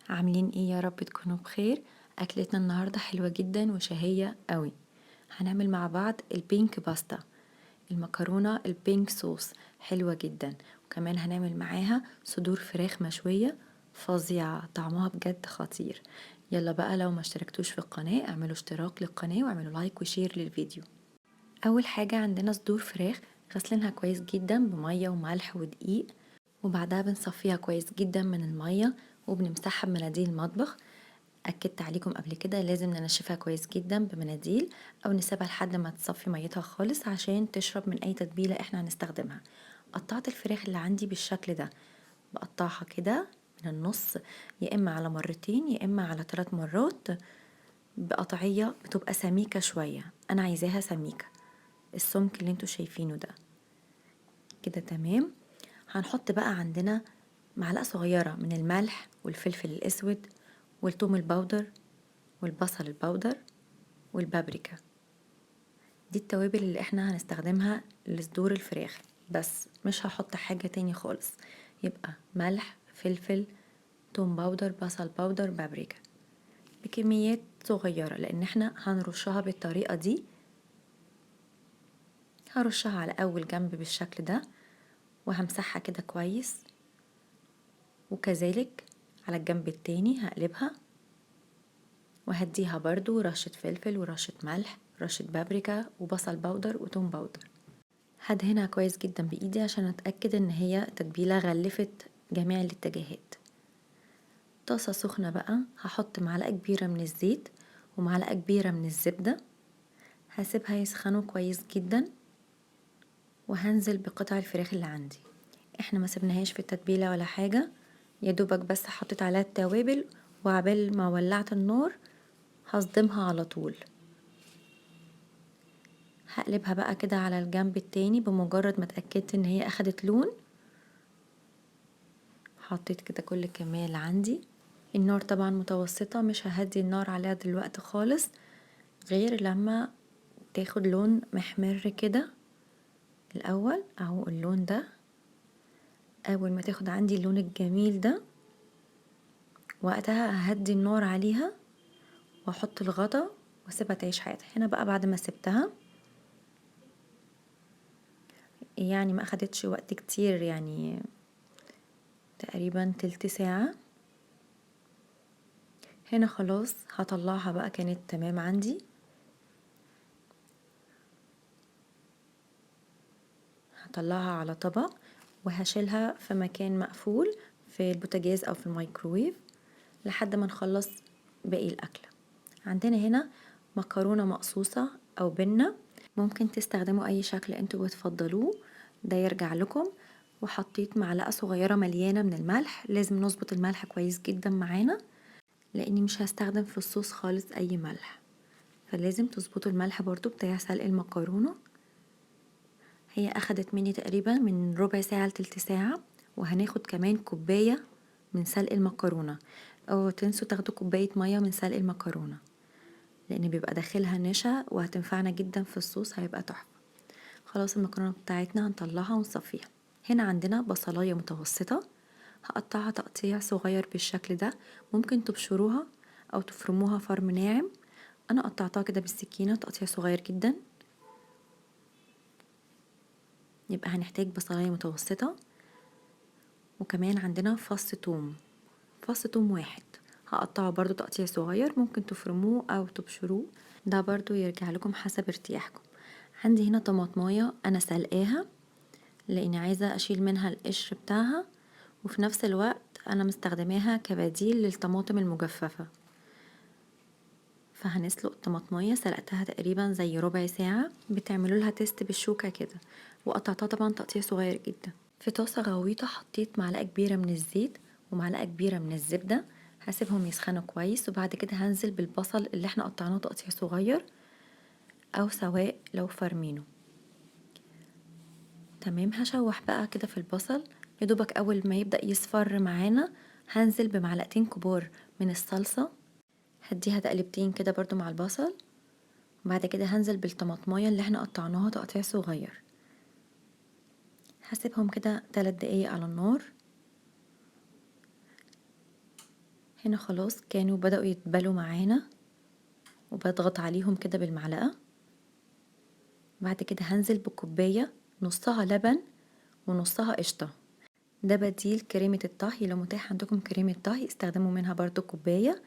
عاملين ايه؟ يا رب تكونوا بخير. اكلتنا النهارده حلوه جدا وشهيه قوي. هنعمل مع بعض البينك باستا، المكرونه البينك صوص، حلوه جدا. وكمان هنعمل معاها صدور فراخ مشويه فظيعه، طعمها بجد خطير. يلا بقى، لو ما اشتركتوش في القناه اعملوا اشتراك للقناه واعملوا لايك وشير للفيديو. اول حاجه عندنا صدور فراخ، غسلينها كويس جدا بميه وملح ودقيق، وبعدها بنصفيها كويس جدا من الميه وبنمسحها بمناديل المطبخ. اكدت عليكم قبل كده لازم ننشفها كويس جدا بمناديل او نسيبها لحد ما تصفي ميتها خالص عشان تشرب من اي تتبيله احنا هنستخدمها. قطعت الفراخ اللي عندي بالشكل ده، بقطعها كده من النص، يا اما على مرتين يا اما على 3 مرات، بقطعيه بتبقى سميكه شويه. انا عايزاها سميكه، السمك اللي انتوا شايفينه ده كده تمام. هنحط بقى عندنا معلقة صغيرة من الملح والفلفل الأسود والثوم البودر والبصل البودر والبابريكا. دي التوابل اللي احنا هنستخدمها لصدور الفراخ، بس مش هحط حاجة تاني خالص. يبقى ملح، فلفل، توم باودر، بصل باودر، بابريكا، بكميات صغيرة لان احنا هنرشها بالطريقة دي. هرشها على اول جنب بالشكل ده وهمسحها كده كويس، وكذلك على الجنب التاني هقلبها وهديها برضو رشة فلفل ورشة ملح، رشة بابريكا وبصل باودر وتوم باودر. هدهنها كويس جدا بإيدي عشان أتأكد إن هي تتبيلة غلفت جميع الاتجاهات. طاسة سخنة بقى، هحط معلقة كبيرة من الزيت ومعلقة كبيرة من الزبدة، هسيبها يسخنوا كويس جدا، وهنزل بقطع الفراخ اللي عندي. احنا ما سبناهاش في التتبيلة ولا حاجة، يا دوبك بس حطيت عليها التوابل، وعبال ما ولعت النار هصدمها على طول. هقلبها بقى كده على الجنب التاني بمجرد ما اتأكدت ان هي اخدت لون. حطيت كده كل الكمية اللي عندي. النار طبعا متوسطة، مش ههدي النار عليها دلوقتي خالص غير لما تاخد لون محمر كده. الاول اهو اللون ده، اول ما تاخد عندي اللون الجميل ده وقتها ههدي النار عليها واحط الغطا واسيبها تعيش حياتها. هنا بقى بعد ما سبتها، يعني ما اخدتش وقت كتير، يعني تقريبا تلت ساعة. هنا خلاص هطلعها بقى، كانت تمام عندي. هطلعها على طبق وهشيلها في مكان مقفول في البوتاجاز او في الميكروويف لحد ما نخلص باقي الاكله. عندنا هنا مكرونه مقصوصه او بنه، ممكن تستخدموا اي شكل انتوا بتفضلوه، ده يرجع لكم. وحطيت معلقه صغيره مليانه من الملح، لازم نظبط الملح كويس جدا معانا لاني مش هستخدم في الصوص خالص اي ملح، فلازم تظبطوا الملح برضو بتاع سلق المكرونه. هي اخدت مني تقريبا من ربع ساعة لتلت ساعة، وهناخد كمان كوباية من سلق المكرونة. او تنسوا تاخدوا كوباية مية من سلق المكرونة لان بيبقى داخلها نشا وهتنفعنا جدا في الصوص، هيبقى تحفة. خلاص المكرونة بتاعتنا هنطلعها ونصفيها. هنا عندنا بصلاية متوسطة، هقطعها تقطيع صغير بالشكل ده، ممكن تبشروها او تفرموها فرم ناعم. انا قطعتها كده بالسكينة تقطيع صغير جدا. يبقى هنحتاج بصلاية متوسطة، وكمان عندنا فص توم، فص توم واحد هقطعه برضو تقطيع صغير، ممكن تفرموه او تبشروه، ده برضو يرجع لكم حسب ارتياحكم. عندي هنا طماطمايه انا سلقاها لاني عايزة اشيل منها القشر بتاعها، وفي نفس الوقت انا مستخدماها كبديل للطماطم المجففة. فهنسلق الطماطمايه، سلقتها تقريبا زي ربع ساعة، بتعملوا لها تيست بالشوكة كده، وقطعتها طبعا تقطيع صغير جدا. في طاسة غويطة حطيت معلقة كبيرة من الزيت ومعلقة كبيرة من الزبدة، هسيبهم يسخنوا كويس، وبعد كده هنزل بالبصل اللي احنا قطعناه تقطيع صغير او سواء لو فرمينه. تمام، هشوح بقى كده في البصل يدوبك. اول ما يبدأ يصفر معانا هنزل بمعلقتين كبار من الصلصة، هديها تقلبتين كده برضو مع البصل. وبعد كده هنزل بالطماطمايه اللي احنا قطعناها تقطيع صغير، هسيبهم كده 3 دقايق على النار. هنا خلاص كانوا بدأوا يتبلوا معانا، وبضغط عليهم كده بالمعلقة. بعد كده هنزل بكوباية نصها لبن ونصها قشطة. ده بديل كريمة الطهي، لو متاح عندكم كريمة طهي استخدموا منها برضو كوباية.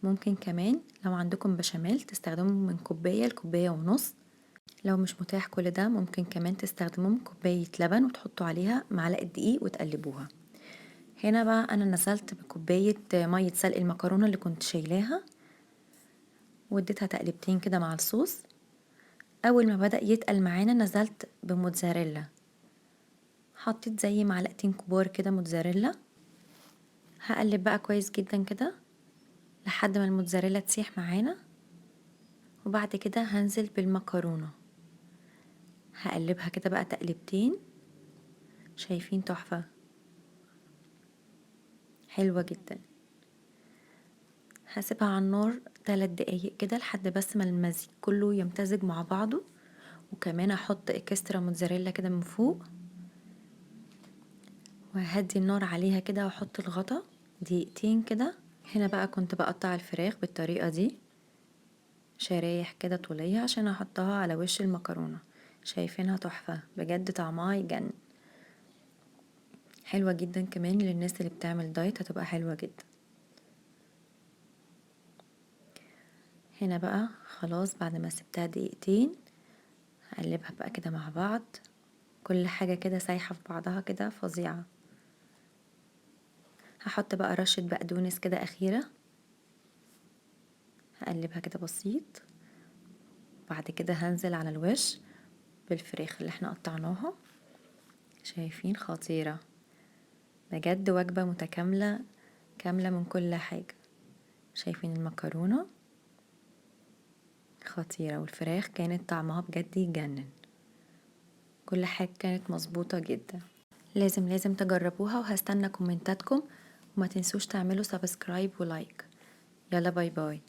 ممكن كمان لو عندكم بشاميل تستخدموا من كوباية لكوباية ونص. لو مش متاح كل ده ممكن كمان تستخدموا كوباية لبن وتحطوا عليها معلقة دقيق وتقلبوها. هنا بقى انا نزلت بكوباية مية سلق المكرونة اللي كنت شايلاها، واديتها تقلبتين كده مع الصوص. اول ما بدأ يتقل معانا نزلت بموتزاريلا، حطيت زي معلقتين كبار كده موتزاريلا. هقلب بقى كويس جدا كده لحد ما الموتزاريلا تسيح معانا، وبعد كده هنزل بالمكرونة هقلبها كده بقى تقلبتين. شايفين تحفة حلوة جدا. هسيبها على النار 3 دقايق كده لحد بس ما المزيج كله يمتزج مع بعضه، وكمان احط اكسترا موتزاريلا كده من فوق، وهدي النار عليها كده واحط الغطا دقيقتين كده. هنا بقى كنت بقطع الفراخ بالطريقة دي شرايح كده طولية عشان احطها على وش المكرونة. شايفينها تحفة بجد، طعمها يجنن، حلوة جدا كمان للناس اللي بتعمل دايت هتبقى حلوة جدا. هنا بقى خلاص بعد ما سبتها دقيقتين هقلبها بقى كده مع بعض، كل حاجة كده سايحة في بعضها كده فظيعة. هحط بقى رشة بقدونس كده أخيرة، هقلبها كده بسيط. بعد كده هنزل على الوش بالفراخ اللي احنا قطعناها. شايفين خطيرة بجد، وجبة متكاملة كاملة من كل حاجة. شايفين المكرونة خطيرة، والفراخ كانت طعمها بجد يجنن، كل حاجة كانت مظبوطة جدا. لازم تجربوها، وهستنى كومنتاتكم، وما تنسوش تعملوا سبسكرايب ولايك. يلا باي باي.